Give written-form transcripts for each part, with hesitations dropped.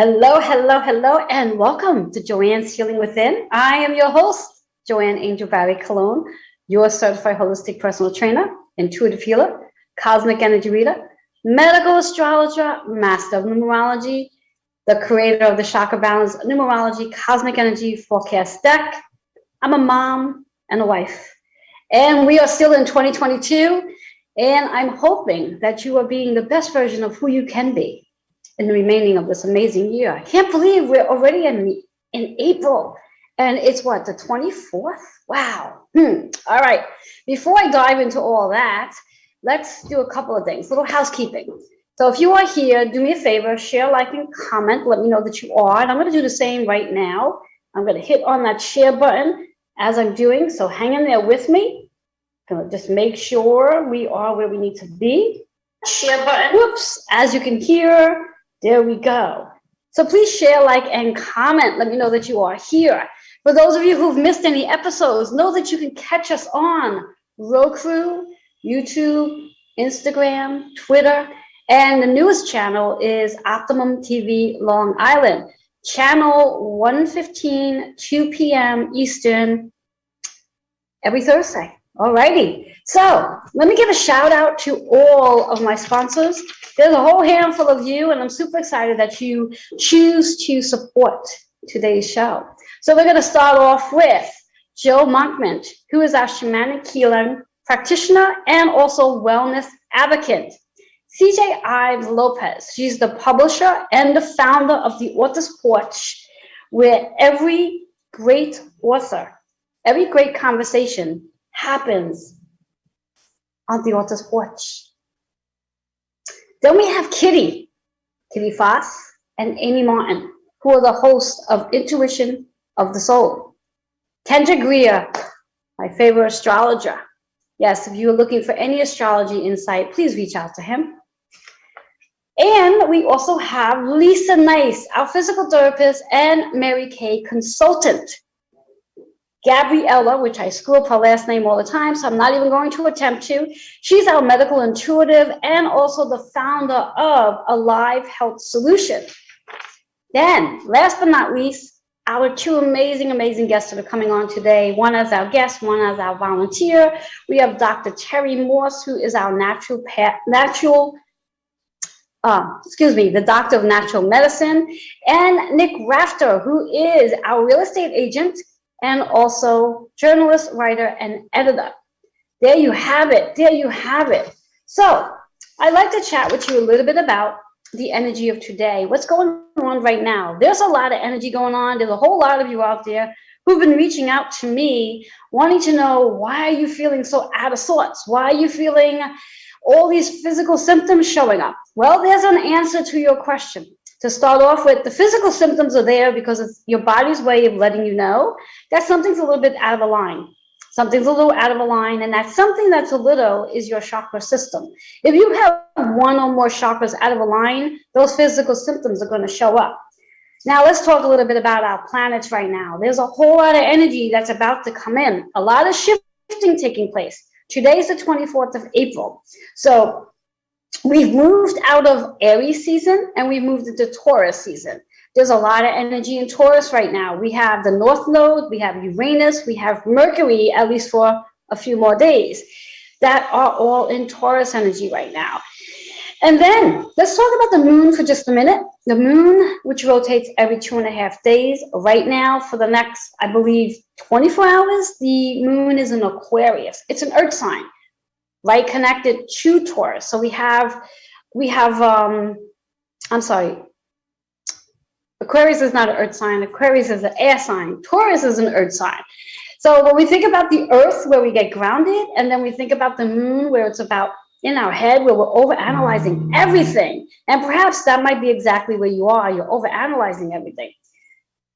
Hello, hello, hello, and welcome to Joanne's Healing Within. I am your host, Joanne Angel Barry Cologne, your certified holistic personal trainer, intuitive healer, cosmic energy reader, medical astrologer, master of numerology, the creator of the Chakra Balance Numerology Cosmic Energy Forecast Deck. I'm a mom and a wife, and we are still in 2022, and I'm hoping that you are being the best version of who you can be in the remaining of this amazing year. I can't believe we're already in April, and it's what, the 24th? Wow. All right. Before I dive into all that, let's do a couple of things, little housekeeping. So if you are here, do me a favor, share, like, and comment. Let me know that you are. And I'm going to do the same right now. I'm going to hit on that share button as I'm doing. So hang in there with me. I'm going to just make sure we are where we need to be. Share button. Whoops. As you can hear, there we go. So please share, like, and comment. Let me know that you are here. For those of you who've missed any episodes, know that you can catch us on Roku, YouTube, Instagram, Twitter, and the newest channel is Optimum TV Long Island, channel 115, 2 p.m. Eastern, every Thursday. All righty. So let me give a shout out to all of my sponsors. There's a whole handful of you, and I'm super excited that you choose to support today's show. So we're going to start off with Joe Monkman, who is our shamanic healing practitioner and also wellness advocate. CJ Ives Lopez, she's the publisher and the founder of the Author's Porch, where every great author, every great conversation happens on the Author's Porch. Then we have Kitty Foss, and Amy Martin, who are the hosts of Intuition of the Soul. Kendra Greer, my favorite astrologer. Yes, if you are looking for any astrology insight, please reach out to him. And we also have Lisa Nice, our physical therapist and Mary Kay consultant. Gabriella, which I screw up her last name all the time, so I'm not even going to attempt to. She's our medical intuitive and also the founder of Alive Health Solution. Then, last but not least, our two amazing guests that are coming on today. One as our guest, one as our volunteer. We have Dr. Terry Morse, who is our the doctor of natural medicine, and Nick Rafter, who is our real estate agent and also journalist, writer, and editor. There you have it. There you have it. So I'd like to chat with you a little bit about the energy of today. What's going on right now? There's a lot of energy going on. There's a whole lot of you out there who've been reaching out to me, wanting to know, why are you feeling so out of sorts? Why are you feeling all these physical symptoms showing up? Well, there's an answer to your question. To start off with, the physical symptoms are there because it's your body's way of letting you know that something's a little bit out of a line. Something's a little out of a line, and that something that's a little is your chakra system. If you have one or more chakras out of a line, those physical symptoms are going to show up. Now, let's talk a little bit about our planets right now. There's a whole lot of energy that's about to come in. A lot of shifting taking place. Today's the 24th of April. So we've moved out of Aries season and we've moved into Taurus season. There's a lot of energy in Taurus right now. We have the North Node, we have Uranus, we have Mercury, at least for a few more days, that are all in Taurus energy right now. And then let's talk about the moon for just a minute. The moon, which rotates every 2.5 days. Right now, for the next, I believe, 24 hours, the moon is in Aquarius. It's an earth sign, right, connected to Taurus. So we have Aquarius is not an earth sign. Aquarius is an air sign. Taurus is an earth sign. So when we think about the earth, where we get grounded, and then we think about the moon, where it's about in our head, where we're overanalyzing everything. And perhaps that might be exactly where you are. You're overanalyzing everything.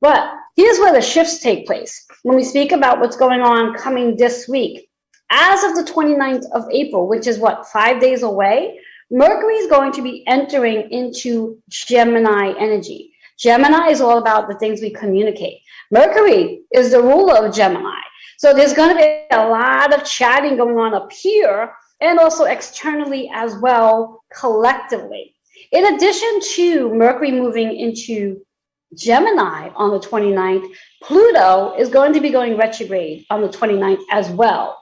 But here's where the shifts take place. When we speak about what's going on coming this week, as of the 29th of April, which is what, 5 days away, Mercury is going to be entering into Gemini energy. Gemini is all about the things we communicate. Mercury is the ruler of Gemini. So there's going to be a lot of chatting going on up here and also externally as well, collectively. In addition to Mercury moving into Gemini on the 29th, Pluto is going to be going retrograde on the 29th as well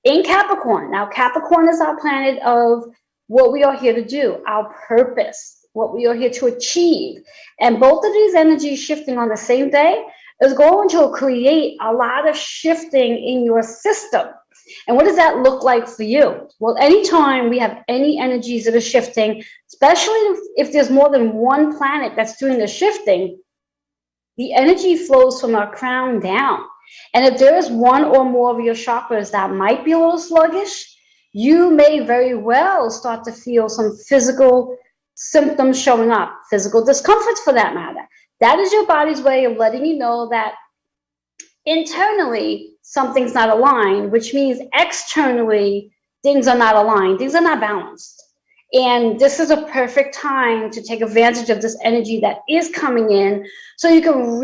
in Capricorn. Now, Capricorn is our planet of what we are here to do, our purpose, what we are here to achieve. And both of these energies shifting on the same day is going to create a lot of shifting in your system. And what does that look like for you? Well, anytime we have any energies that are shifting, especially if there's more than one planet that's doing the shifting, the energy flows from our crown down. And if there is one or more of your chakras that might be a little sluggish, you may very well start to feel some physical symptoms showing up, physical discomforts for that matter. That is your body's way of letting you know that internally something's not aligned, which means externally things are not aligned, things are not balanced. And this is a perfect time to take advantage of this energy that is coming in so you can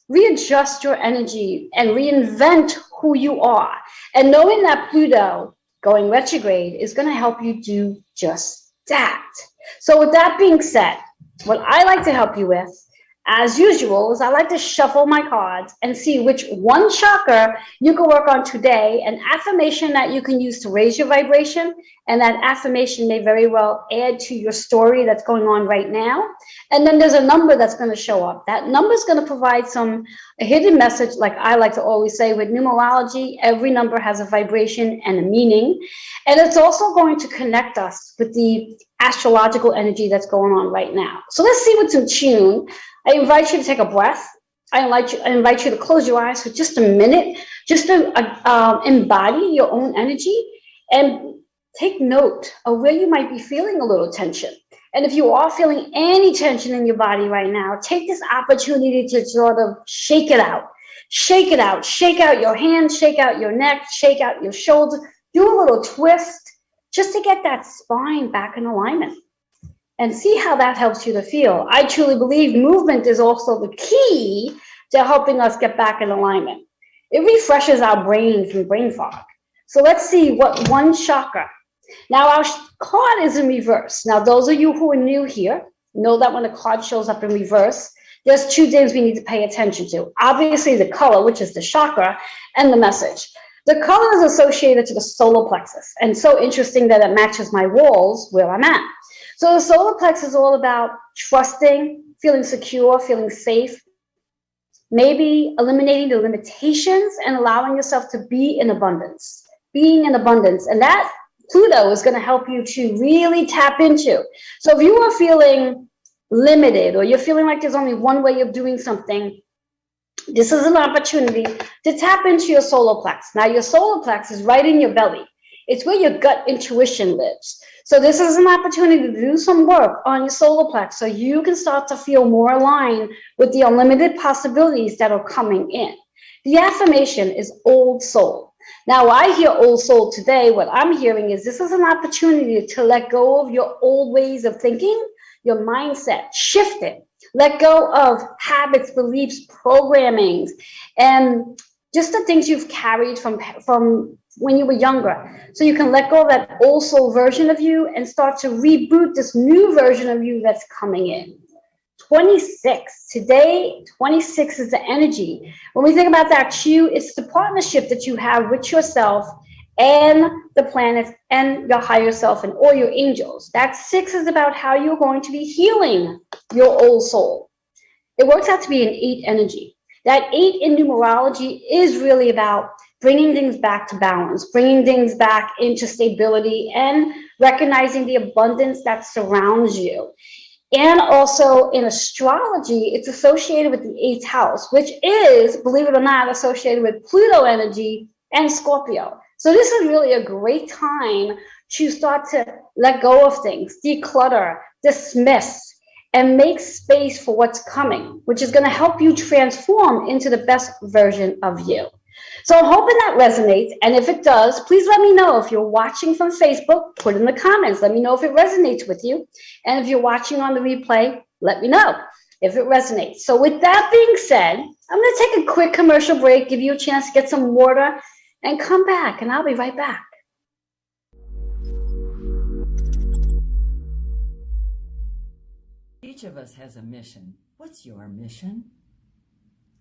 readjust your energy and reinvent who you are. And knowing that Pluto going retrograde is going to help you do just that. So with that being said, what I like to help you with, as usual, is I like to shuffle my cards and see which one chakra you can work on today, an affirmation that you can use to raise your vibration, and that affirmation may very well add to your story that's going on right now. And then there's a number that's going to show up. That number is going to provide a hidden message, like I like to always say with numerology, every number has a vibration and a meaning. And it's also going to connect us with the astrological energy that's going on right now. So let's see what's in tune. I invite you to take a breath. I invite you to close your eyes for just a minute, just to embody your own energy and take note of where you might be feeling a little tension. And if you are feeling any tension in your body right now, take this opportunity to sort of shake it out. Shake it out. Shake out your hands, shake out your neck, shake out your shoulders. Do a little twist just to get that spine back in alignment. And see how that helps you to feel. I truly believe movement is also the key to helping us get back in alignment. It refreshes our brain from brain fog. So let's see what one chakra. Now our card is in reverse. Now those of you who are new here know that when a card shows up in reverse, there's two things we need to pay attention to. Obviously the color, which is the chakra, and the message. The color is associated to the solar plexus, and so interesting that it matches my walls where I'm at. So the solar plexus is all about trusting, feeling secure, feeling safe, maybe eliminating the limitations and allowing yourself to be in abundance, being in abundance. And that Pluto is going to help you to really tap into. So if you are feeling limited or you're feeling like there's only one way of doing something, this is an opportunity to tap into your solar plexus. Now your solar plexus is right in your belly. It's where your gut intuition lives. So this is an opportunity to do some work on your solar plexus so you can start to feel more aligned with the unlimited possibilities that are coming in. The affirmation is old soul. Now I hear old soul today. What I'm hearing is this is an opportunity to let go of your old ways of thinking, your mindset, shift it. Let go of habits, beliefs, programmings, and just the things you've carried from when you were younger. So you can let go of that old soul version of you and start to reboot this new version of you that's coming in. 26. Today, 26 is the energy. When we think about that Q, it's the partnership that you have with yourself and the planets and your higher self and all your angels. That 6 is about how you're going to be healing your old soul. It works out to be an 8 energy. That 8 in numerology is really about bringing things back to balance, bringing things back into stability, and recognizing the abundance that surrounds you. And also in astrology, it's associated with the 8th house, which is, believe it or not, associated with Pluto energy and Scorpio. So this is really a great time to start to let go of things, declutter, dismiss, and make space for what's coming, which is going to help you transform into the best version of you. So I'm hoping that resonates. And if it does, please let me know. If you're watching from Facebook, put in the comments. Let me know if it resonates with you. And if you're watching on the replay, let me know if it resonates. So with that being said, I'm going to take a quick commercial break, give you a chance to get some water, and come back, and I'll be right back. Each of us has a mission. What's your mission?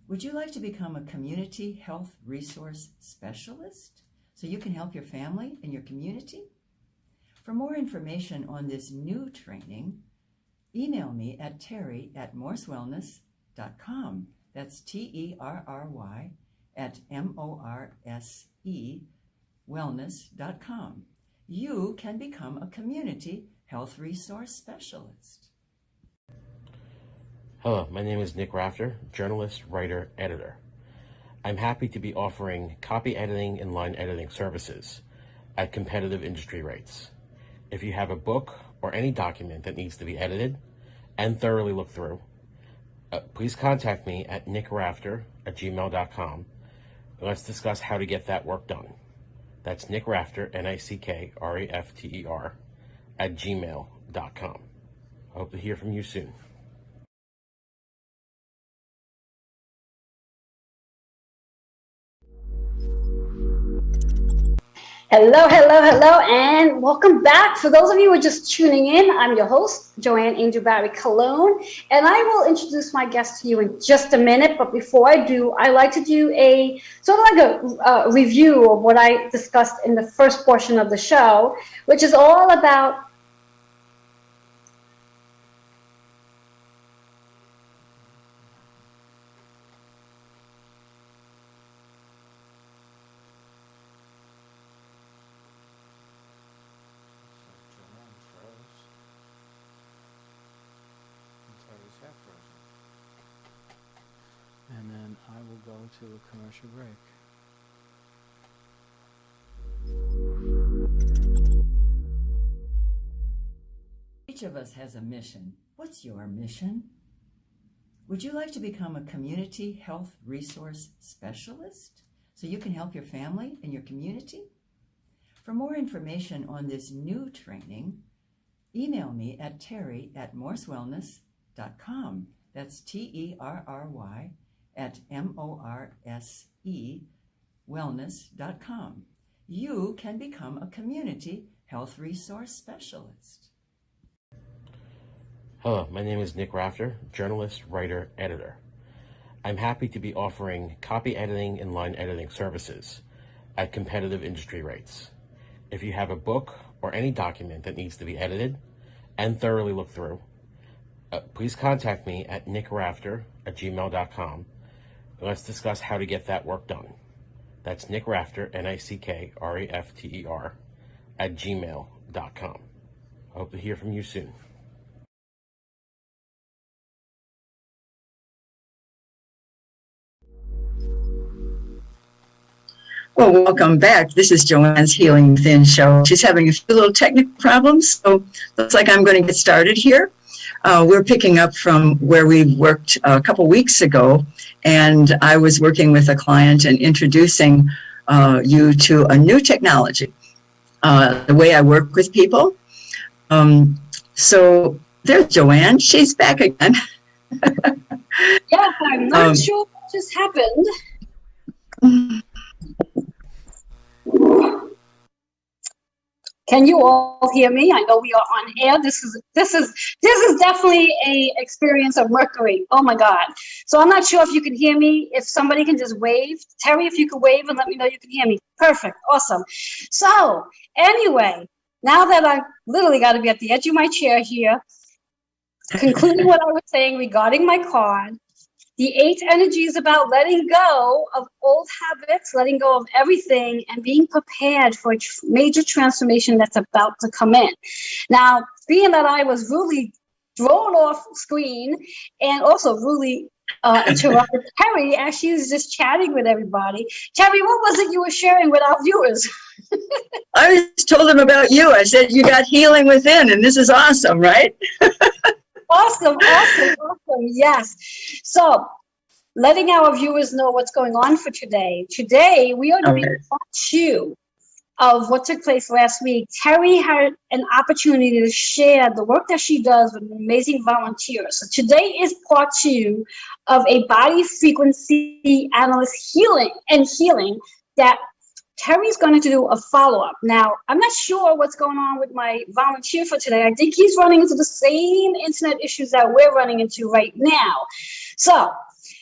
Would you like to become a community health resource specialist so you can help your family and your community? For more information on this new training, email me at terry@morsewellness.com. That's TERRY at MORSE wellness.com. You can become a community health resource specialist. Hello, my name is Nick Rafter, journalist, writer, editor. I'm happy to be offering copy editing and line editing services at competitive industry rates. If you have a book or any document that needs to be edited and thoroughly looked through, please contact me at nickrafter@gmail.com. Let's discuss how to get that work done. That's Nick Rafter, NICKRAFTER, @gmail.com. I hope to hear from you soon. Hello, hello, hello, and welcome back. For those of you who are just tuning in, I'm your host, Joanne Angel Barry Cologne, and I will introduce my guest to you in just a minute. But before I do, I like to do a sort of like a review of what I discussed in the first portion of the show, which is all about And then I will go to a commercial break. Each of us has a mission. What's your mission? Would you like to become a community health resource specialist so you can help your family and your community? For more information on this new training, email me at terry@morsewellness.com. That's TERRY at MORSE wellness.com. You can become a community health resource specialist. Hello, my name is Nick Rafter, journalist, writer, editor. I'm happy to be offering copy editing and line editing services at competitive industry rates. If you have a book or any document that needs to be edited and thoroughly looked through, please contact me at nickrafter@gmail.com. Let's discuss how to get that work done. That's Nick Rafter, NICKRAFTER, @gmail.com. I hope to hear from you soon. Well, welcome back. This is Joanne's Healing Within show. She's having a few little technical problems, so looks like I'm going to get started here. We're picking up from where we worked a couple weeks ago, and I was working with a client and introducing you to a new technology, the way I work with people. So there's Joanne. She's back again. yeah, I'm not sure what just happened. Can you all hear me? I know we are on air. This is definitely a experience of Mercury. Oh my God. So I'm not sure if you can hear me. If somebody can just wave. Terry, if you could wave and let me know you can hear me. Perfect. Awesome. So anyway, now that I literally got to be at the edge of my chair here, concluding what I was saying regarding my card, the 8th energy is about letting go of old habits, letting go of everything, and being prepared for a major transformation that's about to come in. Now, being that I was really thrown off screen and also really interrupted Terry as she was just chatting with everybody. Terry, what was it you were sharing with our viewers? I just told them about you. I said, you got healing within, and this is awesome, right? Awesome. Yes. So, letting our viewers know what's going on for today. Today, we are doing part 2 of what took place last week. Terry had an opportunity to share the work that she does with amazing volunteers. So today is part 2 of a body frequency analyst healing that Terry's going to do a follow-up. Now, I'm not sure what's going on with my volunteer for today. I think he's running into the same internet issues that we're running into right now. So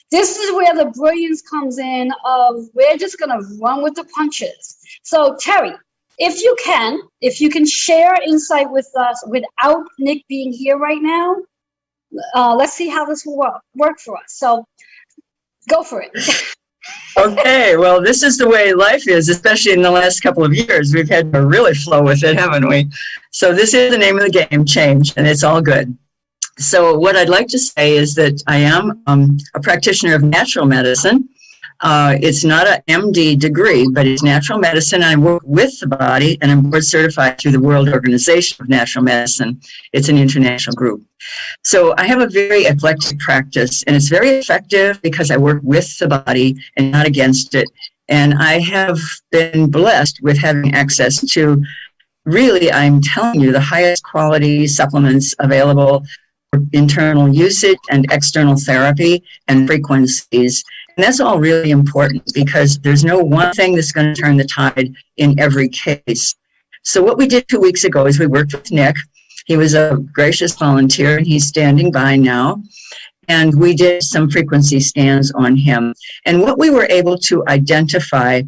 this is where the brilliance comes in of we're just going to run with the punches. So Terry, if you can share insight with us without Nick being here right now, let's see how this will work for us. So go for it. Okay, well, this is the way life is, especially in the last couple of years. We've had to really flow with it, haven't we? So this is the name of the game, change, and it's all good. So what I'd like to say is that I am a practitioner of natural medicine. It's not an MD degree, but it's natural medicine. I work with the body, and I'm board certified through the World Organization of Natural Medicine. It's an international group. So I have a very eclectic practice, and it's very effective because I work with the body and not against it. And I have been blessed with having access to really, I'm telling you, the highest quality supplements available for internal usage and external therapy and frequencies. And that's all really important because there's no one thing that's going to turn the tide in every case. So what we did 2 weeks ago is we worked with Nick. He was a gracious volunteer, and he's standing by now. And we did some frequency scans on him. And what we were able to identify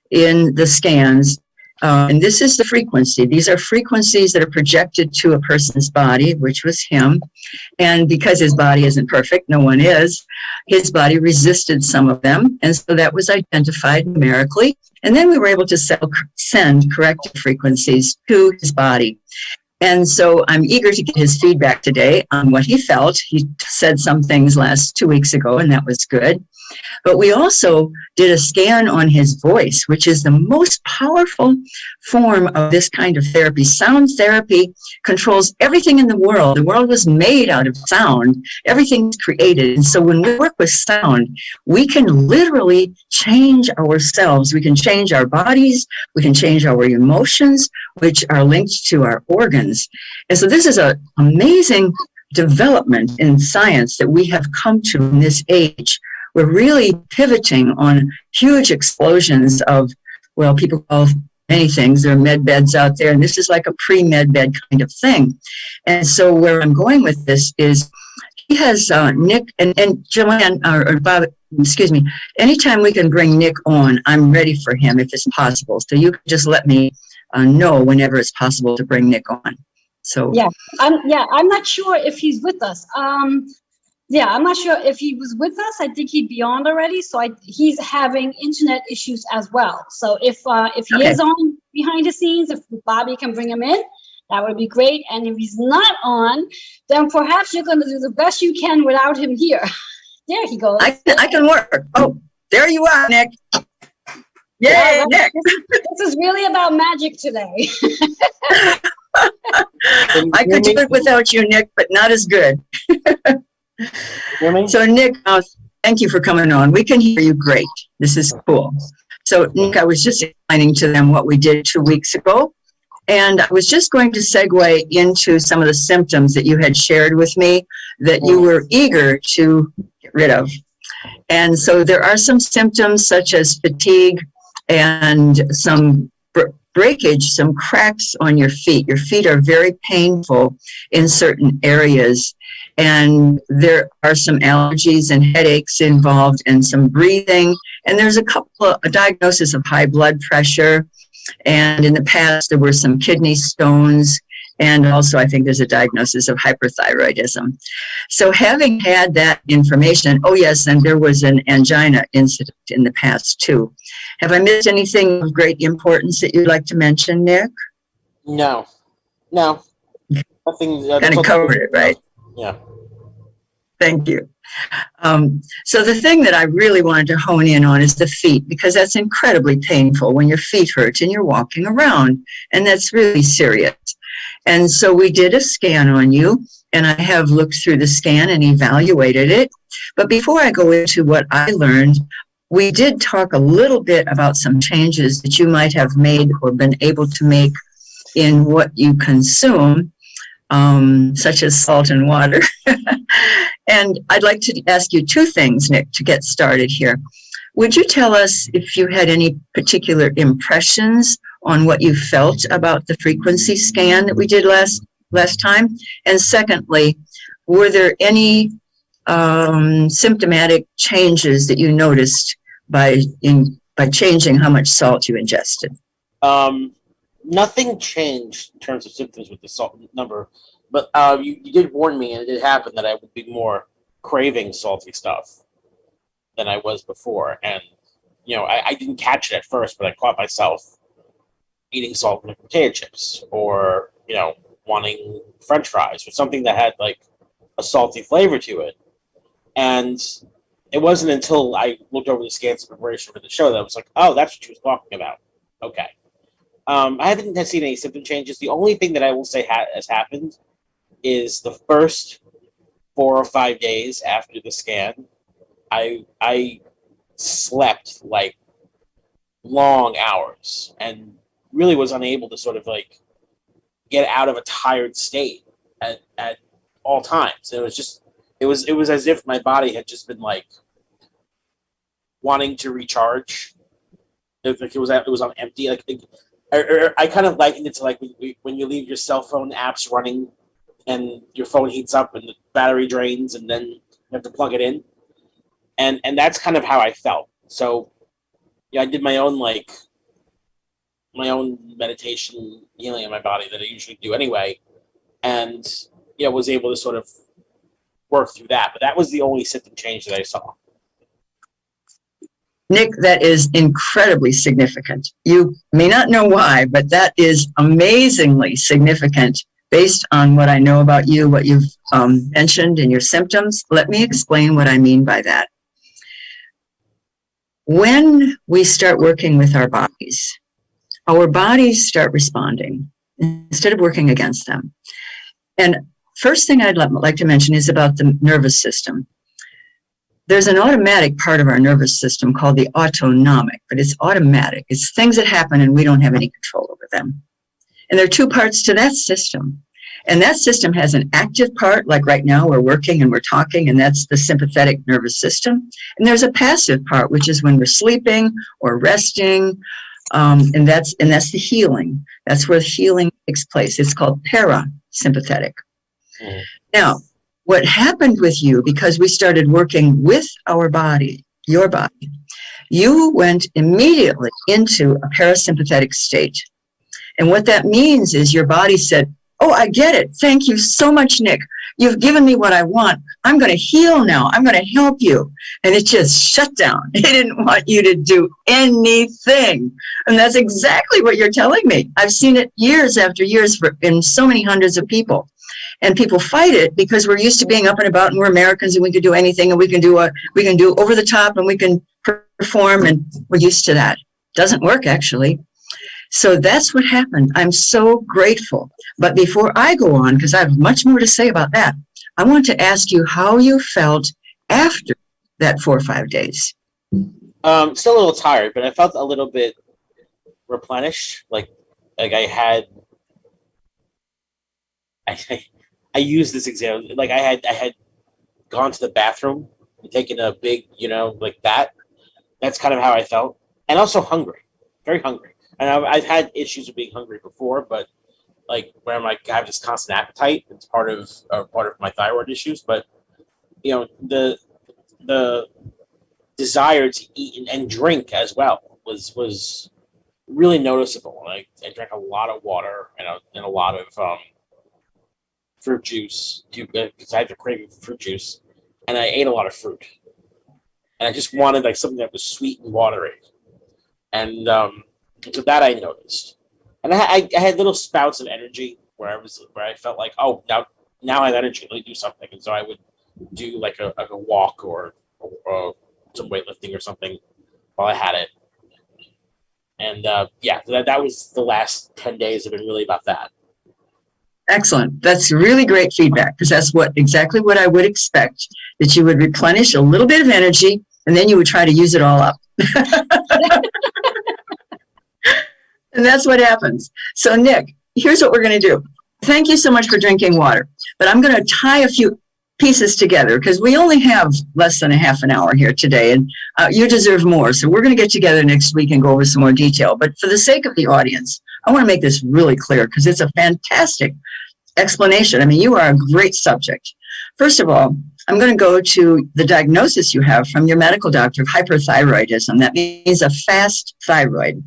in the scans, and this is the frequency. These are frequencies that are projected to a person's body, which was him. And because his body isn't perfect, no one is, his body resisted some of them. And so that was identified numerically. And then we were able to send corrected frequencies to his body. And so I'm eager to get his feedback today on what he felt. He said some things 2 weeks ago, and that was good. But we also did a scan on his voice, which is the most powerful form of this kind of therapy. Sound therapy controls everything in the world. The world was made out of sound. Everything's created. And so when we work with sound, we can literally change ourselves. We can change our bodies. We can change our emotions, which are linked to our organs. And so this is an amazing development in science that we have come to in this age. We're really pivoting on huge explosions of, well, people call many things. There are med beds out there, and this is like a pre-med bed kind of thing. And so where I'm going with this is he has Nick and Joanne, or Bob, excuse me, anytime we can bring Nick on, I'm ready for him if it's possible. So you can just let me know whenever it's possible to bring Nick on. So I'm not sure if he's with us. I'm not sure if he was with us. I think he'd be on already. So he's having internet issues as well. So if he is on behind the scenes, if Bobby can bring him in, that would be great. And if he's not on, then perhaps you're going to do the best you can without him here. There he goes. I can work. Oh, there you are, Nick. Yay, Nick. This is really about magic today. I could do it without you, Nick, but not as good. So, Nick, thank you for coming on. We can hear you great. This is cool. So, Nick, I was just explaining to them what we did 2 weeks ago. And I was just going to segue into some of the symptoms that you had shared with me that you were eager to get rid of. And so there are some symptoms such as fatigue and some breakage, some cracks on your feet. Your feet are very painful in certain areas. And there are some allergies and headaches involved and some breathing. And there's a diagnosis of high blood pressure. And in the past, there were some kidney stones. And also, I think there's a diagnosis of hyperthyroidism. So having had that information, oh yes, and there was an angina incident in the past too. Have I missed anything of great importance that you'd like to mention, Nick? No. Nothing. Kind of covered it, right? Yeah. Thank you. So the thing that I really wanted to hone in on is the feet, because that's incredibly painful when your feet hurt and you're walking around, and that's really serious. And so we did a scan on you, and I have looked through the scan and evaluated it. But before I go into what I learned, we did talk a little bit about some changes that you might have made or been able to make in what you consume, such as salt and water. And I'd like to ask you two things, Nick, to get started here. would you tell us if you had any particular impressions on what you felt about the frequency scan that we did last time? And secondly, were there any symptomatic changes that you noticed by changing how much salt you ingested? Nothing changed in terms of symptoms with the salt number, but you did warn me, and it did happen, that I would be more craving salty stuff than I was before. And, I didn't catch it at first, but I caught myself eating salt with potato chips, or, wanting French fries or something that had like a salty flavor to it. And it wasn't until I looked over the scans in preparation for the show that I was like, oh, that's what she was talking about. Okay. I haven't seen any symptom changes. The only thing that I will say has happened is the first 4 or 5 days after the scan, I slept like long hours and really was unable to sort of like get out of a tired state at all times. It was as if my body had just been like wanting to recharge. It was on empty. Like I kind of likened it to like when you leave your cell phone apps running and your phone heats up and the battery drains and then you have to plug it in. And that's kind of how I felt. So I did my own meditation healing in my body that I usually do anyway, and was able to sort of work through that. But that was the only symptom change that I saw. Nick, that is incredibly significant. You may not know why, but that is amazingly significant based on what I know about you, what you've mentioned in your symptoms. Let me explain what I mean by that. When we start working with our bodies start responding instead of working against them. And first thing I'd like to mention is about the nervous system. There's an automatic part of our nervous system called the autonomic, but it's automatic. It's things that happen and we don't have any control over them. And there are 2 parts to that system. And that system has an active part, like right now we're working and we're talking, and that's the sympathetic nervous system. And there's a passive part, which is when we're sleeping or resting, and that's the healing. That's where healing takes place. It's called parasympathetic. Mm. Now, what happened with you, because we started working with our body, your body, you went immediately into a parasympathetic state. And what that means is your body said, oh, I get it. Thank you so much, Nick. You've given me what I want. I'm going to heal now. I'm going to help you. And it just shut down. It didn't want you to do anything. And that's exactly what you're telling me. I've seen it years after years in so many hundreds of people. And people fight it because we're used to being up and about and we're Americans and we can do anything and we can do over the top and we can perform and we're used to that. Doesn't work, actually. So that's what happened. I'm so grateful. But before I go on, because I have much more to say about that, I want to ask you how you felt after that 4 or 5 days. Still a little tired, but I felt a little bit replenished. Like I used this example. Like I had gone to the bathroom and taken a big, like that. That's kind of how I felt. And also hungry, very hungry. And I've had issues with being hungry before, but like where I'm like I have this constant appetite. It's part of my thyroid issues. But the desire to eat and drink as well was really noticeable. I drank a lot of water and a lot of fruit juice because I had the craving for fruit juice, and I ate a lot of fruit. And I just wanted like something that was sweet and watery, and so that I noticed. And I had little spouts of energy where I felt like, oh, now I have energy, let me do something. And so I would do like a walk or some weightlifting or something while I had it. And that was the last 10 days have been really about that. Excellent. That's really great feedback because that's exactly what I would expect, that you would replenish a little bit of energy and then you would try to use it all up. And that's what happens. So, Nick, here's what we're going to do. Thank you so much for drinking water, but I'm going to tie a few pieces together, because we only have less than a half an hour here today, and you deserve more. So we're going to get together next week and go over some more detail. But for the sake of the audience, I want to make this really clear because it's a fantastic explanation. I mean, you are a great subject. First of all, I'm going to go to the diagnosis you have from your medical doctor of hyperthyroidism. That means a fast thyroid.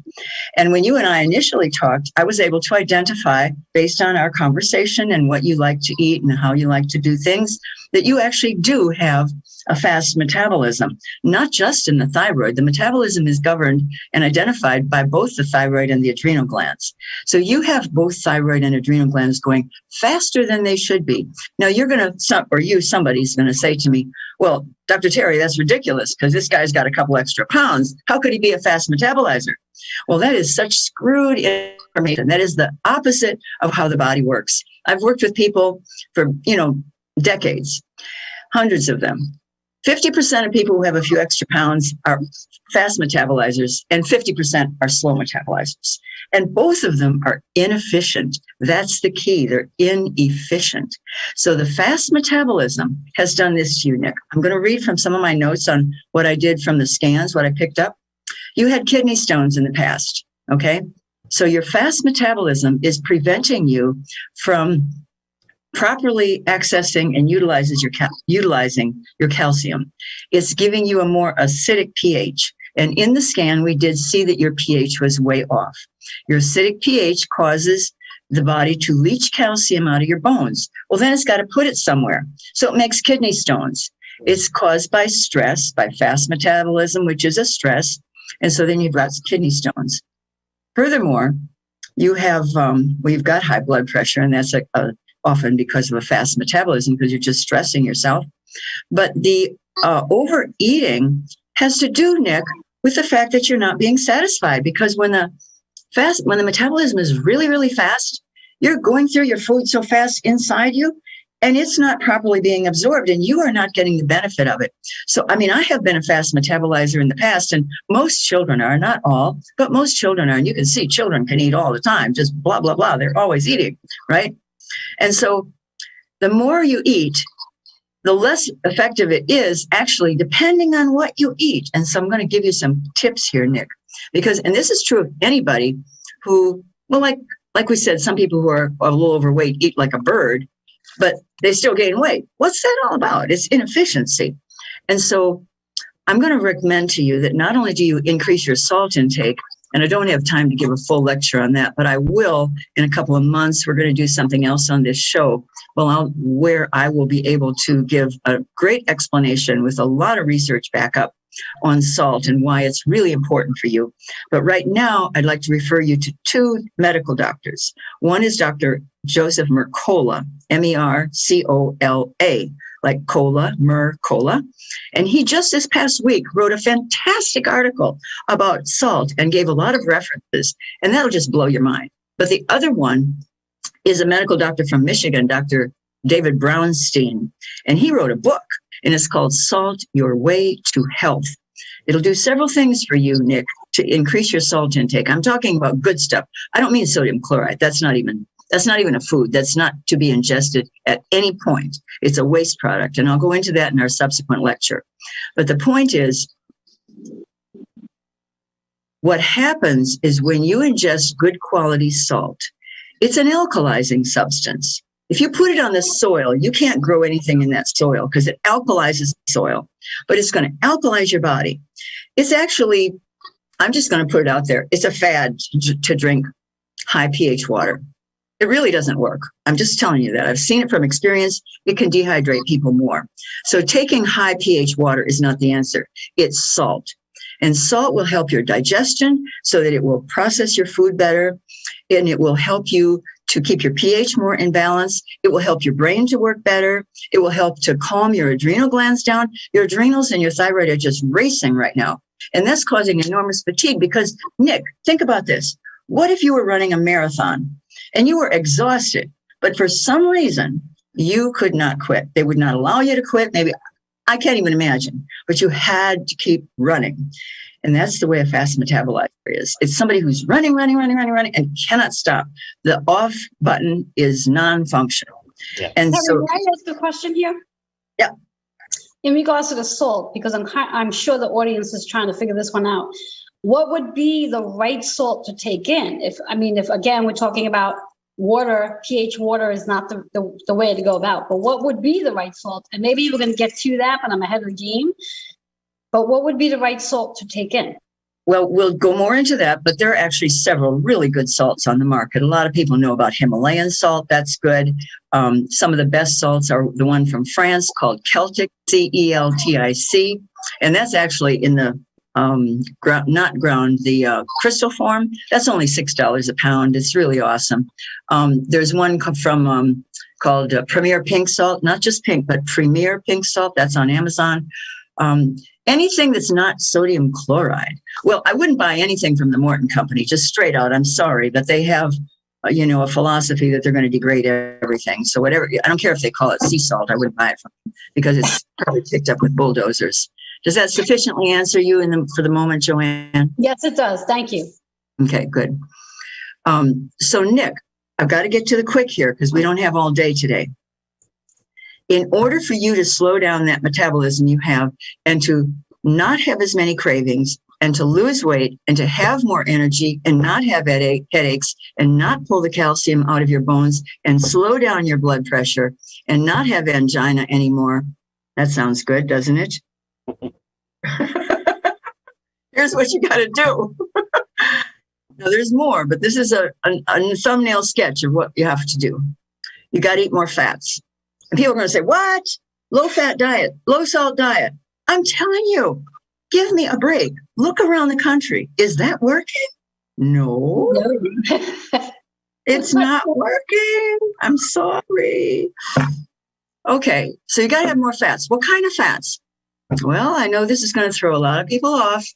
And when you and I initially talked, I was able to identify, based on our conversation and what you like to eat and how you like to do things, that you actually do have a fast metabolism, not just in the thyroid. The metabolism is governed and identified by both the thyroid and the adrenal glands. So you have both thyroid and adrenal glands going faster than they should be. Now you're going to, somebody's going to say to me, well, Dr. Terry, that's ridiculous because this guy's got a couple extra pounds. How could he be a fast metabolizer? Well, that is such screwed information. That is the opposite of how the body works. I've worked with people for, decades, hundreds of them. 50% of people who have a few extra pounds are fast metabolizers and 50% are slow metabolizers. And both of them are inefficient. That's the key. They're inefficient. So the fast metabolism has done this to you, Nick. I'm going to read from some of my notes on what I did from the scans, what I picked up. You had kidney stones in the past, okay? So your fast metabolism is preventing you from properly accessing and utilizing your calcium. It's giving you a more acidic pH. And in the scan, we did see that your pH was way off. Your acidic pH causes the body to leach calcium out of your bones. Well, then it's got to put it somewhere. So it makes kidney stones. It's caused by stress, by fast metabolism, which is a stress. And so then you've got kidney stones. Furthermore, you have, you've got high blood pressure, and that's often because of a fast metabolism, because you're just stressing yourself. But the overeating has to do, Nick, with the fact that you're not being satisfied, because when the metabolism is really, really fast, you're going through your food so fast inside you, and it's not properly being absorbed, and you are not getting the benefit of it. So, I mean, I have been a fast metabolizer in the past, and most children are, not all, but most children are. And you can see children can eat all the time, just blah, blah, blah. They're always eating, right? And so the more you eat, the less effective it is, actually, depending on what you eat. And so I'm going to give you some tips here, Nick, because, and this is true of anybody who, well, like we said, some people who are a little overweight eat like a bird, but they still gain weight. What's that all about? It's inefficiency. And so I'm going to recommend to you that not only do you increase your salt intake, and I don't have time to give a full lecture on that, but I will in a couple of months. We're going to do something else on this show where I will be able to give a great explanation with a lot of research backup on salt and why it's really important for you. But right now, I'd like to refer you to two medical doctors. One is Dr. Joseph Mercola, Mercola, like cola, Mercola. And he just this past week wrote a fantastic article about salt and gave a lot of references, and that'll just blow your mind. But the other one is a medical doctor from Michigan, Dr. David Brownstein, and he wrote a book, and it's called Salt Your Way to Health. It'll do several things for you, Nick, to increase your salt intake. I'm talking about good stuff. I don't mean sodium chloride. That's not even a food. That's not to be ingested at any point. It's a waste product. And I'll go into that in our subsequent lecture. But the point is, what happens is when you ingest good quality salt, it's an alkalizing substance. If you put it on the soil, you can't grow anything in that soil because it alkalizes the soil, but it's going to alkalize your body. It's actually, I'm just going to put it out there, it's a fad to drink high pH water. It really doesn't work. I'm just telling you that. I've seen it from experience. It can dehydrate people more. So taking high pH water is not the answer. It's salt. And salt will help your digestion so that it will process your food better, and it will help you to keep your pH more in balance. It will help your brain to work better. It will help to calm your adrenal glands down. Your adrenals and your thyroid are just racing right now. And that's causing enormous fatigue because, Nick, think about this. What if you were running a marathon and you were exhausted, but for some reason you could not quit? They would not allow you to quit. Maybe, I can't even imagine, but you had to keep running. And that's the way a fast metabolizer is. It's somebody who's running, and cannot stop. The off button is non-functional. Yeah. And Kevin, so, may I ask a question here? Yeah. In regards to the salt, because I'm sure the audience is trying to figure this one out. What would be the right salt to take in? If again, we're talking about water, pH water is not the way to go about, but what would be the right salt? And maybe we're going to get to that, but I'm ahead of the game. But what would be the right salt to take in? Well, we'll go more into that, but there are actually several really good salts on the market. A lot of people know about Himalayan salt. That's good. Some of the best salts are the one from France called Celtic, Celtic. And that's actually in the the crystal form. That's only $6 a pound. It's really awesome. There's one from called Premier Pink Salt, not just pink, but Premier Pink Salt. That's on Amazon. Anything that's not sodium chloride. Well, I wouldn't buy anything from the Morton Company, just straight out. I'm sorry, but they have, a philosophy that they're going to degrade everything. So whatever, I don't care if they call it sea salt, I wouldn't buy it from them because it's probably picked up with bulldozers. Does that sufficiently answer you for the moment, Joanne? Yes, it does. Thank you. Okay, good. So Nick, I've got to get to the quick here because we don't have all day today. In order for you to slow down that metabolism you have and to not have as many cravings and to lose weight and to have more energy and not have headaches and not pull the calcium out of your bones and slow down your blood pressure and not have angina anymore. That sounds good, doesn't it? Here's what you got to do. Now, there's more, but this is a thumbnail sketch of what you have to do. You got to eat more fats. And people are going to say, what? Low fat diet, low salt diet. I'm telling you, give me a break. Look around the country. Is that working? No, it's not working. I'm sorry. Okay, so you got to have more fats. What kind of fats? Well, I know this is going to throw a lot of people off,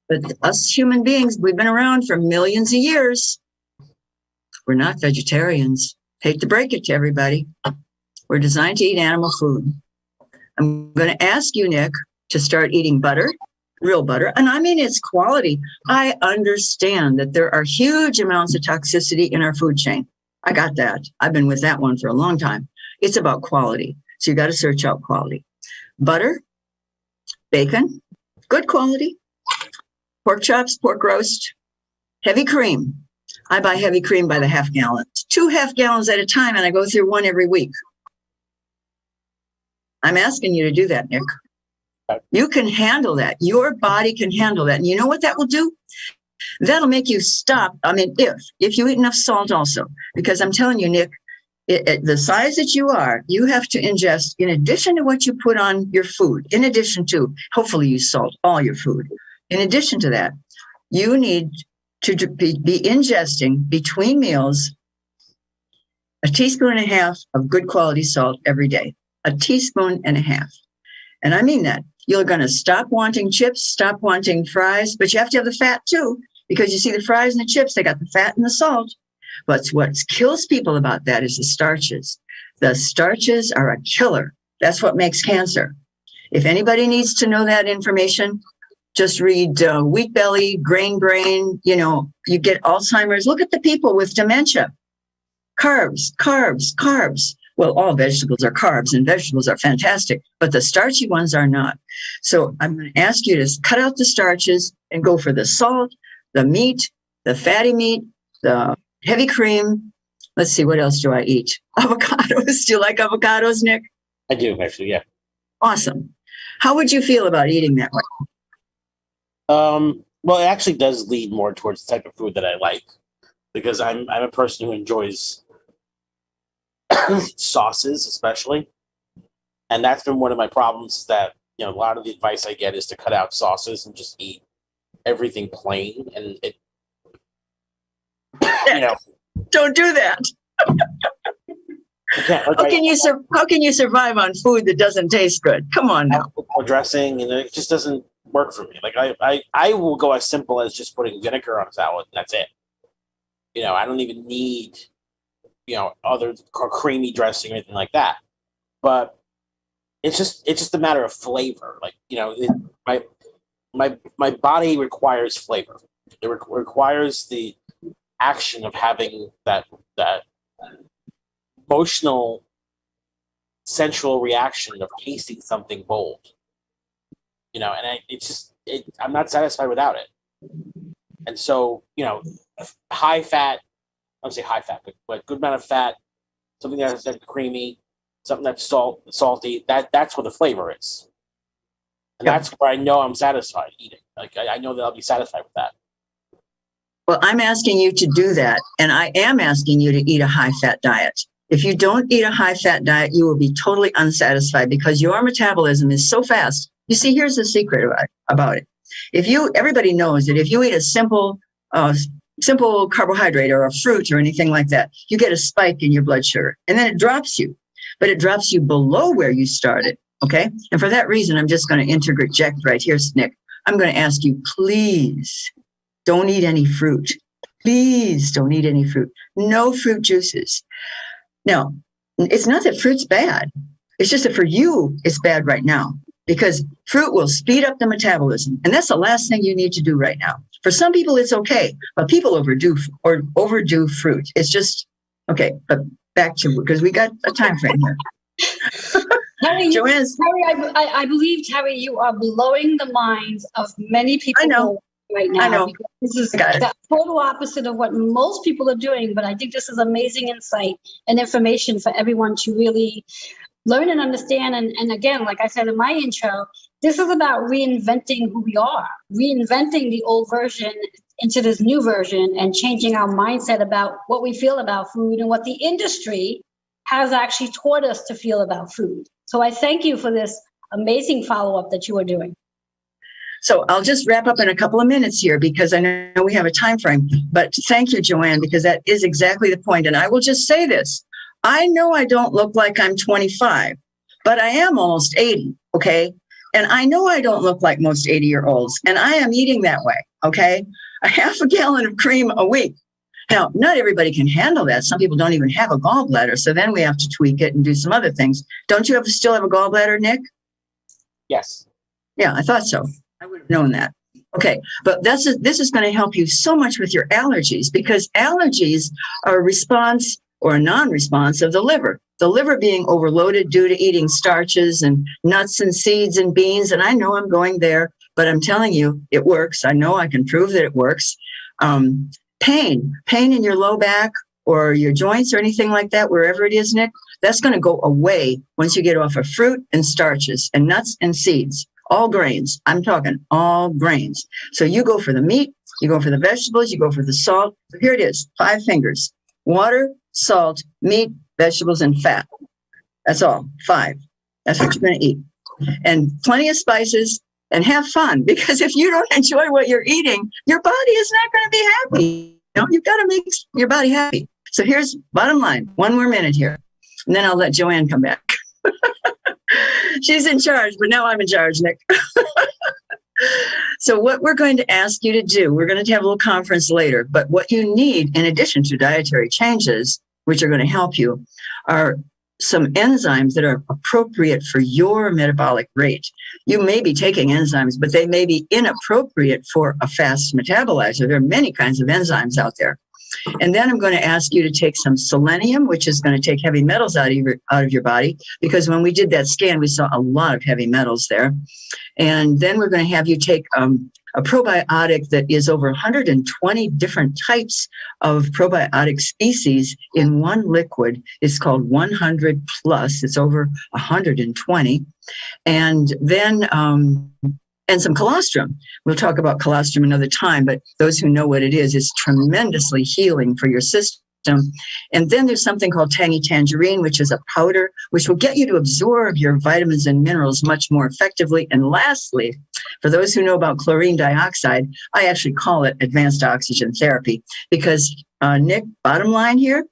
but us human beings, we've been around for millions of years. We're not vegetarians. Hate to break it to everybody. We're designed to eat animal food. I'm going to ask you, Nick, to start eating butter, real butter. And I mean, it's quality. I understand that there are huge amounts of toxicity in our food chain. I got that. I've been with that one for a long time. It's about quality. So you got to search out quality. Butter, bacon, good quality, pork chops, pork roast, heavy cream. I buy heavy cream by the half gallons, 2 half gallons at a time, and I go through one every week. I'm asking you to do that, Nick. You can handle that. Your body can handle that. And you know what that will do? That'll make you stop. I mean, if you eat enough salt also, because I'm telling you, Nick, the size that you are, you have to ingest, in addition to what you put on your food, in addition to, hopefully you salt all your food. In addition to that, you need to be ingesting between meals a teaspoon and a half of good quality salt every day. A teaspoon and a half. And I mean that. You're going to stop wanting chips, stop wanting fries, but you have to have the fat too, because you see the fries and the chips, they got the fat and the salt. But what kills people about that is the starches. The starches are a killer. That's what makes cancer. If anybody needs to know that information, just read Wheat Belly, Grain Brain, you get Alzheimer's. Look at the people with dementia. Carbs, carbs, carbs. Well, all vegetables are carbs and vegetables are fantastic, but the starchy ones are not. So I'm going to ask you to cut out the starches and go for the salt, the meat, the fatty meat, the heavy cream. Let's see, what else do I eat? Avocados. Do you like avocados, Nick? I do, actually, yeah. Awesome. How would you feel about eating that way? Well, it actually does lead more towards the type of food that I like, because I'm a person who enjoys sauces, especially, and that's been one of my problems. Is that a lot of the advice I get is to cut out sauces and just eat everything plain, and it, don't do that. How can you survive on food that doesn't taste good? Come on now. Dressing, and it just doesn't work for me. Like I will go as simple as just putting vinegar on a salad, and that's it. I don't even need other creamy dressing or anything like that. But it's just a matter of flavor. Like, my body requires flavor. It requires the action of having that emotional sensual reaction of tasting something bold. And I'm not satisfied without it. And so, high fat, I don't say high fat, but good amount of fat, something that's creamy, something that's salty, that's what the flavor is. And that's where I know I'm satisfied eating. Like, I know that I'll be satisfied with that. Well, I'm asking you to do that. And I am asking you to eat a high-fat diet. If you don't eat a high-fat diet, you will be totally unsatisfied because your metabolism is so fast. You see, here's the secret about it. Everybody knows that if you eat a simple carbohydrate or a fruit or anything like that, you get a spike in your blood sugar and then it drops you, but it drops you below where you started. Okay. And for that reason, I'm just going to interject right here, Nick. I'm going to ask you, please don't eat any fruit. Please don't eat any fruit. No fruit juices. Now, it's not that fruit's bad. It's just that for you, it's bad right now because fruit will speed up the metabolism. And that's the last thing you need to do right now. For some people, it's okay, but people overdo fruit. It's just, okay, but back to, because we got a time frame here. Terry, Joanne's, I believe, Terry, you are blowing the minds of many people. I know. Right now. I know. This is the total opposite of what most people are doing, but I think this is amazing insight and information for everyone to really learn and understand. And again, like I said in my intro, this is about reinventing who we are, reinventing the old version into this new version and changing our mindset about what we feel about food and what the industry has actually taught us to feel about food. So I thank you for this amazing follow-up that you are doing. So I'll just wrap up in a couple of minutes here because I know we have a time frame. But thank you, Joanne, because that is exactly the point. And I will just say this. I know I don't look like I'm 25, but I am almost 80, okay? And I know I don't look like most 80-year-olds, and I am eating that way, okay? A half a gallon of cream a week. Now, not everybody can handle that. Some people don't even have a gallbladder, so then we have to tweak it and do some other things. Don't you still have a gallbladder, Nick? Yes. Yeah, I thought so. I would have known that. Okay, but this is going to help you so much with your allergies because allergies are a response or a non-response of the liver. The liver being overloaded due to eating starches and nuts and seeds and beans. And I know I'm going there, but I'm telling you, it works. I know I can prove that it works. Pain in your low back or your joints or anything like that, wherever it is, Nick, that's going to go away once you get off of fruit and starches and nuts and seeds. All grains. I'm talking all grains. So you go for the meat, you go for the vegetables, you go for the salt. Here it is, 5 fingers. Water, salt, meat, vegetables, and fat. That's all, 5. That's what you're going to eat. And plenty of spices and have fun because if you don't enjoy what you're eating, your body is not going to be happy. You've got to make your body happy. So here's bottom line, 1 more minute here. And then I'll let Joanne come back. She's in charge, but now I'm in charge, Nick. So what we're going to ask you to do, we're going to have a little conference later, but what you need in addition to dietary changes, which are going to help you, are some enzymes that are appropriate for your metabolic rate. You may be taking enzymes, but they may be inappropriate for a fast metabolizer. There are many kinds of enzymes out there. And then I'm going to ask you to take some selenium, which is going to take heavy metals out of your body, because when we did that scan, we saw a lot of heavy metals there. And then we're going to have you take a probiotic that is over 120 different types of probiotic species in one liquid. It's called 100 plus. It's over 120. And then and some colostrum. We'll talk about colostrum another time, but those who know what it is tremendously healing for your system. And then there's something called tangy tangerine, which is a powder, which will get you to absorb your vitamins and minerals much more effectively. And lastly, for those who know about chlorine dioxide, I actually call it advanced oxygen therapy because, Nick, bottom line here,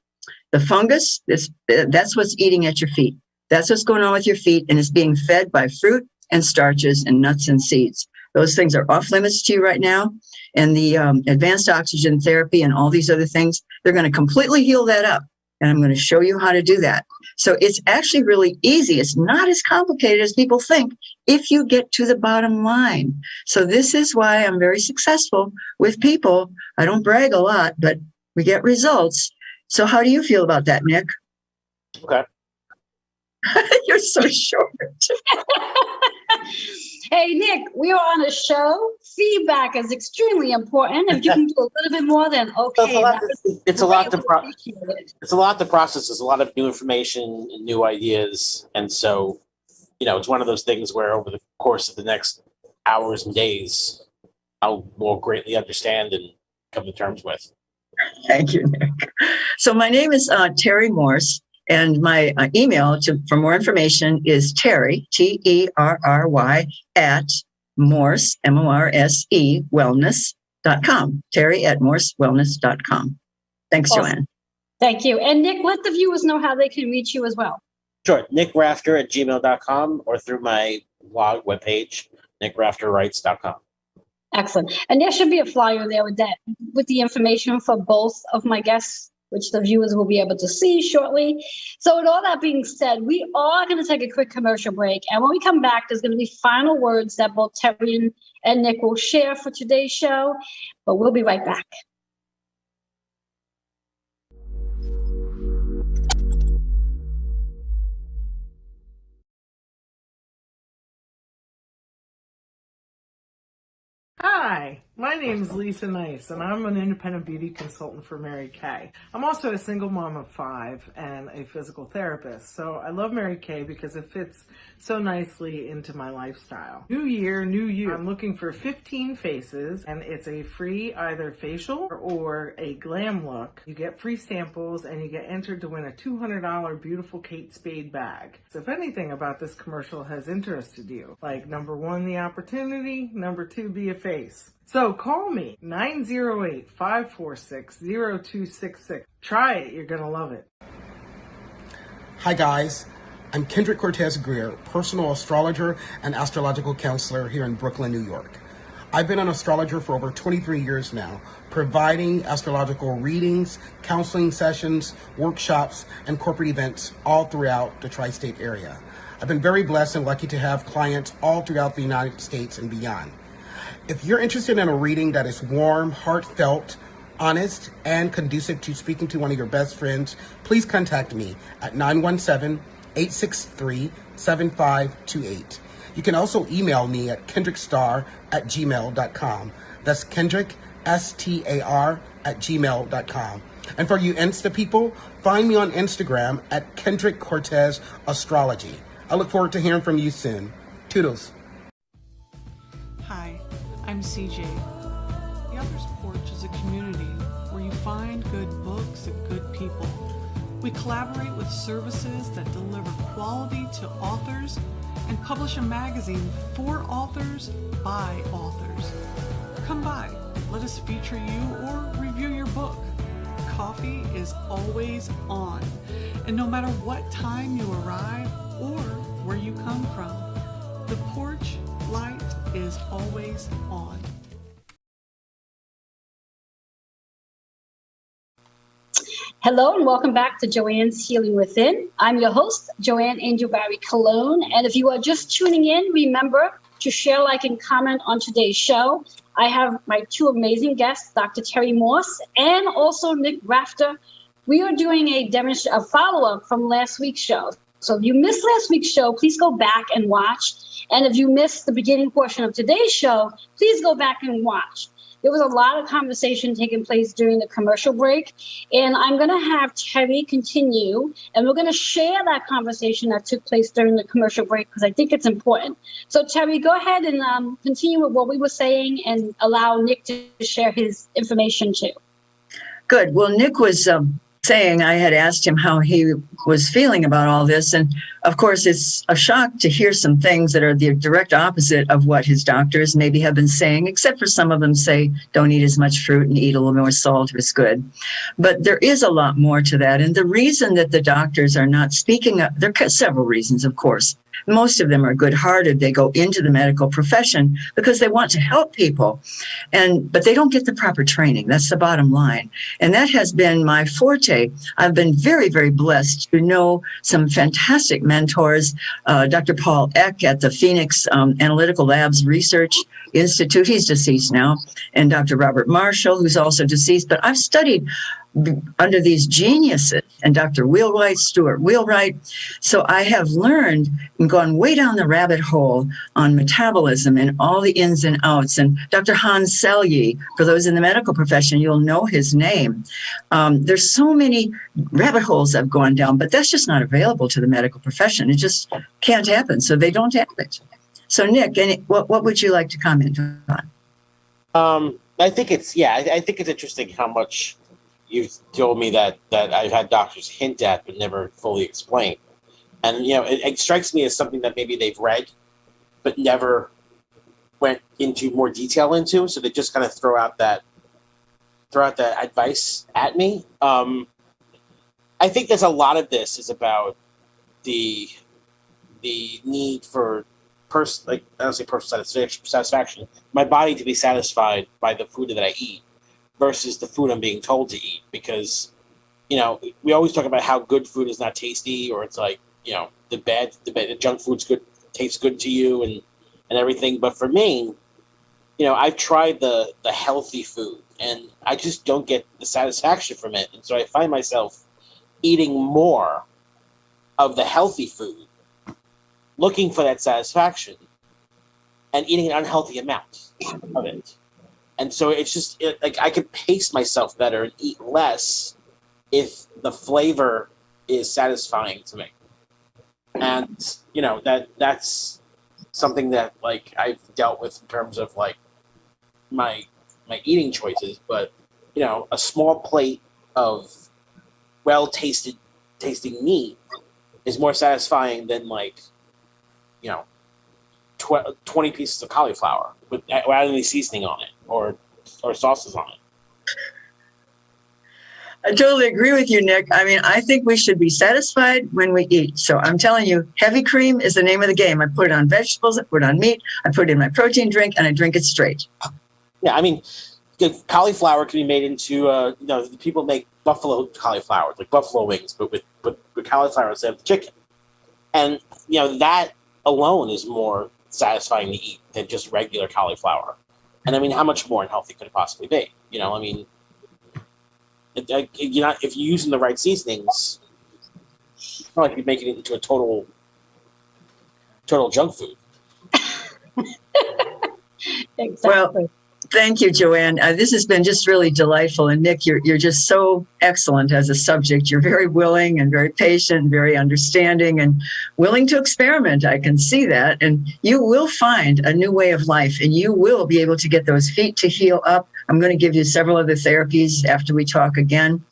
the fungus, that's what's eating at your feet. That's what's going on with your feet, and it's being fed by fruit and starches and nuts and seeds. Those things are off limits to you right now. And the advanced oxygen therapy and all these other things, they're going to completely heal that up. And I'm going to show you how to do that. So it's actually really easy. It's not as complicated as people think if you get to the bottom line. So this is why I'm very successful with people. I don't brag a lot, but we get results. So how do you feel about that, Nick? Okay. You're so short. Hey, Nick, we are on a show. Feedback is extremely important. If you can do a little bit more, then okay. It's a lot to process. There's a lot of new information and new ideas. And so, it's one of those things where over the course of the next hours and days, I'll more greatly understand and come to terms with. Thank you, Nick. So my name is Terry Morse, and my email for more information is Terry, Terry, at Morse, Morse, wellness.com. Terry at morsewellness.com. Thanks, awesome. Joanne. Thank you. And Nick, let the viewers know how they can reach you as well. Sure. NickRafter@gmail.com or through my blog webpage, NickRafterWrites.com. Excellent. And there should be a flyer there with the information for both of my guests, which the viewers will be able to see shortly. So with all that being said, we are going to take a quick commercial break. And when we come back, there's going to be final words that both Terry and Nick will share for today's show. But we'll be right back. Hi, my name is Lisa Nice, and I'm an independent beauty consultant for Mary Kay. I'm also a single mom of 5 and a physical therapist, so I love Mary Kay because it fits so nicely into my lifestyle. New year, new you. I'm looking for 15 faces, and it's a free either facial or a glam look. You get free samples, and you get entered to win a $200 Beautiful Kate Spade bag. So if anything about this commercial has interested you, like number 1, the opportunity, number 2, be a face. So call me, 908-546-0266. Try it, you're gonna love it. Hi guys, I'm Kendrick Cortez Greer, personal astrologer and astrological counselor here in Brooklyn, New York. I've been an astrologer for over 23 years now, providing astrological readings, counseling sessions, workshops, and corporate events all throughout the tri-state area. I've been very blessed and lucky to have clients all throughout the United States and beyond. If you're interested in a reading that is warm, heartfelt, honest, and conducive to speaking to one of your best friends, please contact me at 917-863-7528. You can also email me at kendrickstar@gmail.com. That's Kendrick, STAR, @gmail.com. And for you Insta people, find me on Instagram at Kendrick Cortez Astrology. I look forward to hearing from you soon. Toodles. Hi, I'm CJ. The Author's Porch is a community where you find good books and good people. We collaborate with services that deliver quality to authors and publish a magazine for authors by authors. Come by, let us feature you or review your book. Coffee is always on, and no matter what time you arrive or where you come from, the porch light is always on. Hello and welcome back to Joanne's Healing Within. I'm your host, Joanne Angel Barry Cologne. And if you are just tuning in, remember to share, like, and comment on today's show. I have my 2 amazing guests, Dr. Terry Morse and also Nick Rafter. We are doing a follow-up from last week's show. So if you missed last week's show, please go back and watch. And if you missed the beginning portion of today's show, please go back and watch. There was a lot of conversation taking place during the commercial break, and I'm going to have Terry continue, and we're going to share that conversation that took place during the commercial break because I think it's important. So Terry, go ahead and continue with what we were saying and allow Nick to share his information too. Good. Well, Nick was saying I had asked him how he was feeling about all this. And of course, it's a shock to hear some things that are the direct opposite of what his doctors maybe have been saying, except for some of them say, don't eat as much fruit and eat a little more salt, it's good. But there is a lot more to that. And the reason that the doctors are not speaking up, there are several reasons, of course. Most of them are good-hearted. They go into the medical profession because they want to help people, but they don't get the proper training. That's the bottom line. And that has been my forte. I've been very, very blessed to know some fantastic mentors. Dr. Paul Eck at the Phoenix Analytical Labs Research Institute. He's deceased now. And Dr. Robert Marshall, who's also deceased. But I've studied under these geniuses and Dr. Wheelwright, Stuart Wheelwright. So I have learned and gone way down the rabbit hole on metabolism and all the ins and outs. And Dr. Hans Selye, for those in the medical profession, you'll know his name. There's so many rabbit holes I've gone down, but that's just not available to the medical profession. It just can't happen. So they don't have it. So Nick, what would you like to comment on? I think it's interesting how much you've told me that I've had doctors hint at but never fully explain. And, it strikes me as something that maybe they've read but never went into more detail into. So they just kind of throw out that advice at me. I think there's a lot of this is about the need for I don't say personal satisfaction, my body to be satisfied by the food that I eat versus the food I'm being told to eat. Because, we always talk about how good food is not tasty, or it's like, the junk food's good, tastes good to you and everything. But for me, I've tried the healthy food and I just don't get the satisfaction from it. And so I find myself eating more of the healthy food, looking for that satisfaction, and eating an unhealthy amount of it. And so it's just like I could pace myself better and eat less if the flavor is satisfying to me. And that's something that like I've dealt with in terms of like my eating choices. But a small plate of tasting meat is more satisfying than like 20 pieces of cauliflower without any seasoning on it or sauces on it. I totally agree with you, Nick. I mean, I think we should be satisfied when we eat. So I'm telling you, heavy cream is the name of the game. I put it on vegetables, I put it on meat, I put it in my protein drink, and I drink it straight. Yeah, I mean, cauliflower can be made into, people make buffalo cauliflower, like buffalo wings, but with cauliflower instead of the chicken. And, that alone is more satisfying to eat than just regular cauliflower. And I mean, how much more unhealthy could it possibly be? If you're using the right seasonings, it's not like you're making it into a total junk food. Exactly. Well, thank you, Joanne. This has been just really delightful. And Nick, you're just so excellent as a subject. You're very willing and very patient, very understanding and willing to experiment. I can see that. And you will find a new way of life and you will be able to get those feet to heal up. I'm going to give you several other therapies after we talk again.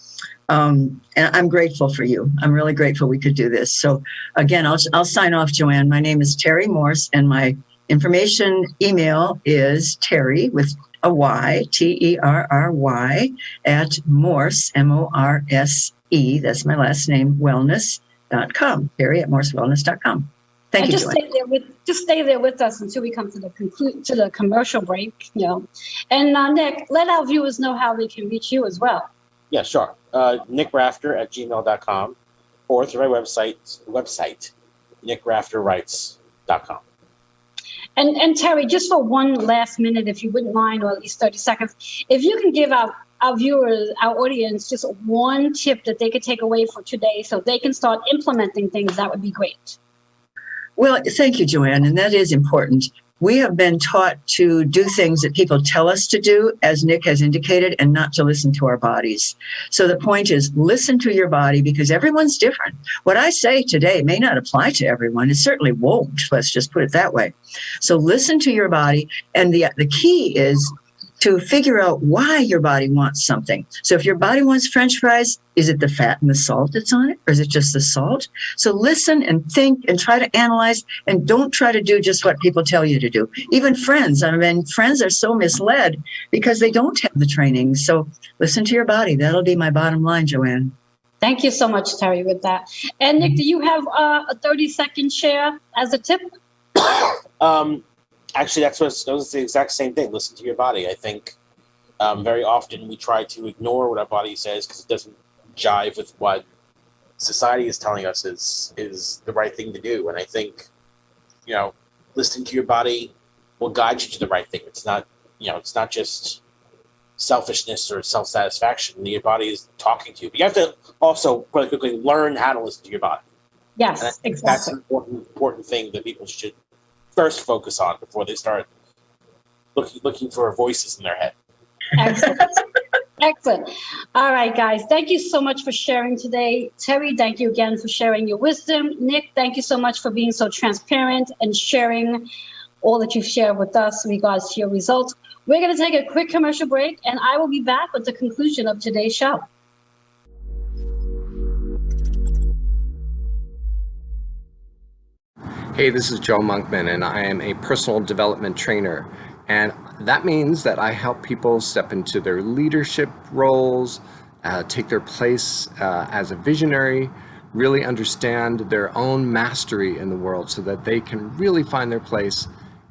And I'm grateful for you. I'm really grateful we could do this. So again, I'll sign off, Joanne. My name is Terry Morse and my information email is Terry with a Y, Terry, at Morse, MORSE, that's my last name, wellness.com, Terry at morsewellness.com. Thank you, Joanne. Just stay there with us until we come to the commercial break, And Nick, let our viewers know how they can reach you as well. Yeah, sure. NickRafter@gmail.com or through my website, NickRafterWrites.com. And Terry, just for one last minute, if you wouldn't mind, or at least 30 seconds, if you can give our viewers, our audience, just one tip that they could take away for today so they can start implementing things, that would be great. Well, thank you, Joanne, and that is important. We have been taught to do things that people tell us to do, as Nick has indicated, and not to listen to our bodies. So the point is, listen to your body because everyone's different. What I say today may not apply to everyone. It certainly won't. Let's just put it that way. So listen to your body. And the key is to figure out why your body wants something. So if your body wants French fries, is it the fat and the salt that's on it? Or is it just the salt? So listen and think and try to analyze and don't try to do just what people tell you to do. Even friends. I mean, friends are so misled because they don't have the training. So listen to your body. That'll be my bottom line, Joanne. Thank you so much, Terry, with that. And Nick, do you have a 30-second share as a tip? Actually, that was the exact same thing. Listen to your body. I think very often we try to ignore what our body says because it doesn't jive with what society is telling us is the right thing to do. And I think, listening to your body will guide you to the right thing. It's not just selfishness or self-satisfaction. Your body is talking to you. But you have to also really quickly learn how to listen to your body. Yes, That's exactly. an important thing that people should first focus on before they start looking for voices in their head. Excellent. Excellent. All right, guys. Thank you so much for sharing today. Terry, thank you again for sharing your wisdom. Nick, thank you so much for being so transparent and sharing all that you've shared with us in regards to your results. We're going to take a quick commercial break, and I will be back with the conclusion of today's show. Hey, this is Joe Monkman, and I am a personal development trainer. And that means that I help people step into their leadership roles, take their place as a visionary, really understand their own mastery in the world so that they can really find their place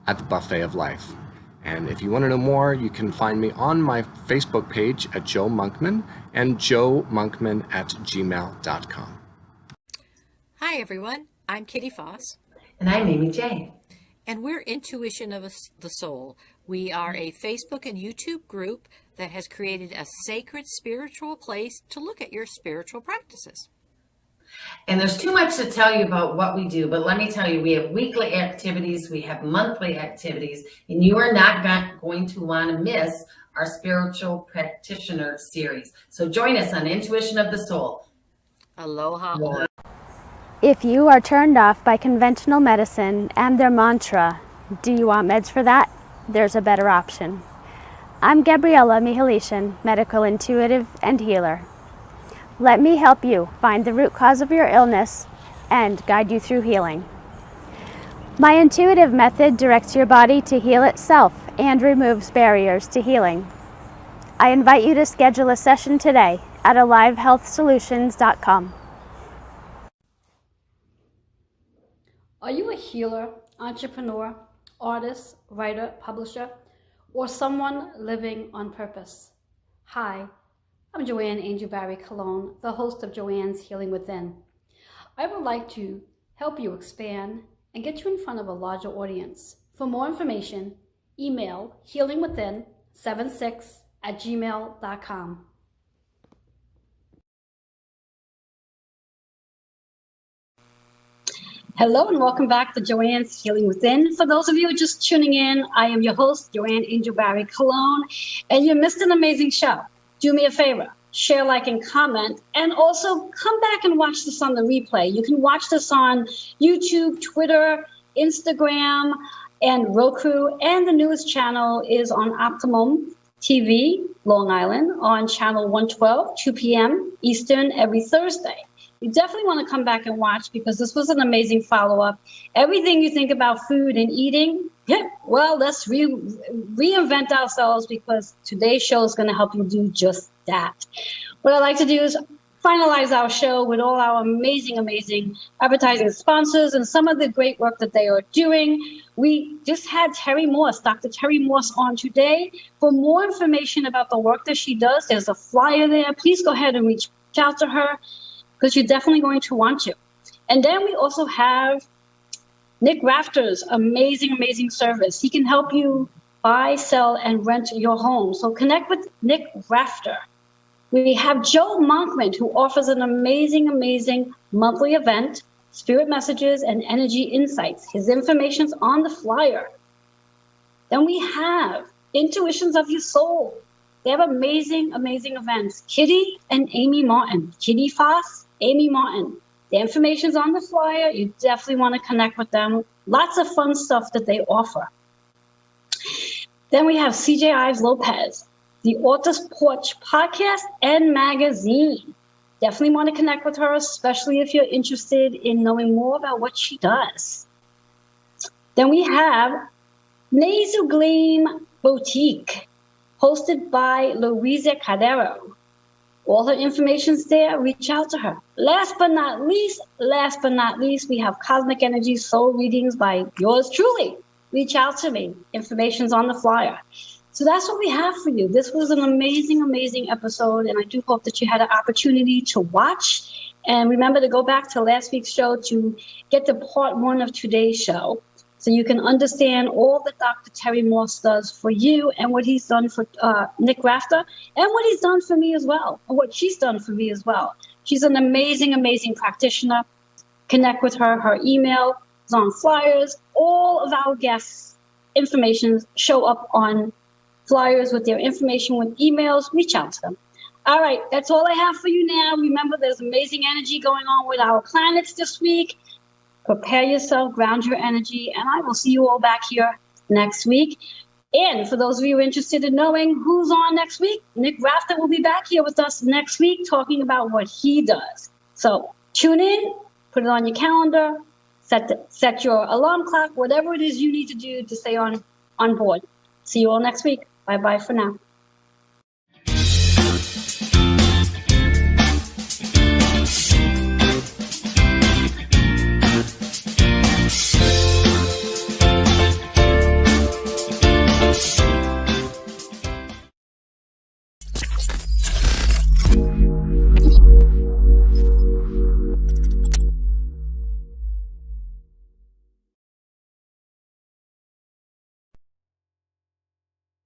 at the buffet of life. And if you want to know more, you can find me on my Facebook page at Joe Monkman and joemonkman@gmail.com. Hi, everyone. I'm Kitty Foss. And I'm Amy J. And we're Intuition of the Soul. We are a Facebook and YouTube group that has created a sacred spiritual place to look at your spiritual practices. And there's too much to tell you about what we do, but let me tell you, we have weekly activities, we have monthly activities, and you are not going to want to miss our spiritual practitioner series. So join us on Intuition of the Soul. Aloha. If you are turned off by conventional medicine and their mantra, do you want meds for that? There's a better option. I'm Gabriella Mihalichin, medical intuitive and healer. Let me help you find the root cause of your illness and guide you through healing. My intuitive method directs your body to heal itself and removes barriers to healing. I invite you to schedule a session today at alivehealthsolutions.com. Are you a healer, entrepreneur, artist, writer, publisher, or someone living on purpose? Hi, I'm Joanne Angel Barry Cologne, the host of Joanne's Healing Within. I would like to help you expand and get you in front of a larger audience. For more information, email healingwithin76@gmail.com. Hello and welcome back to Joanne's Healing Within. For those of you just tuning in, I am your host, Joanne Angel Barry Cologne, and you missed an amazing show. Do me a favor, share, like, and comment, and also come back and watch this on the replay. You can watch this on YouTube, Twitter, Instagram, and Roku, and the newest channel is on Optimum TV, Long Island, on channel 112, 2 p.m. Eastern every Thursday. You definitely want to come back and watch because this was an amazing follow-up. Everything you think about food and eating, well, let's reinvent ourselves because today's show is going to help you do just that. What I'd like to do is finalize our show with all our amazing, amazing advertising sponsors and some of the great work that they are doing. We just had Terry Morse, Dr. Terry Morse, on today. For more information about the work that she does, there's a flyer there. Please go ahead and reach out to her, because you're definitely going to want to. And then we also have Nick Rafter's amazing, amazing service. He can help you buy, sell, and rent your home. So connect with Nick Rafter. We have Joe Monkman, who offers an amazing, amazing monthly event, Spirit Messages and Energy Insights. His information's on the flyer. Then we have Intuitions of Your Soul. They have amazing, amazing events. Kitty and Amy Martin. Kitty Foss, Amy Martin. The information's on the flyer. You definitely want to connect with them. Lots of fun stuff that they offer. Then we have CJ Ives Lopez, the Author's Porch podcast and magazine. Definitely want to connect with her, especially if you're interested in knowing more about what she does. Then we have Nasal Gleam Boutique, hosted by Louisa Cadero. All her information's there. Reach out to her. Last but not least, we have Cosmic Energy Soul Readings by yours truly. Reach out to me. Information's on the flyer. So that's what we have for you. This was an amazing, amazing episode, and I do hope that you had an opportunity to watch. And remember to go back to last week's show to get the part 1 of today's show. so you can understand all that Dr. Terry Morse does for you and what he's done for Nick Rafter and what he's done for me as well, and what she's done for me as well. She's an amazing, amazing practitioner. Connect with her. Her email is on flyers. All of our guests' information show up on flyers with their information, with emails. Reach out to them. All right, that's all I have for you now. Remember, there's amazing energy going on with our planets this week. Prepare yourself, ground your energy, and I will see you all back here next week. And for those of you interested in knowing who's on next week, Nick Rafter will be back here with us next week talking about what he does. So tune in, put it on your calendar, set your alarm clock, whatever it is you need to do to stay on board. See you all next week. Bye-bye for now.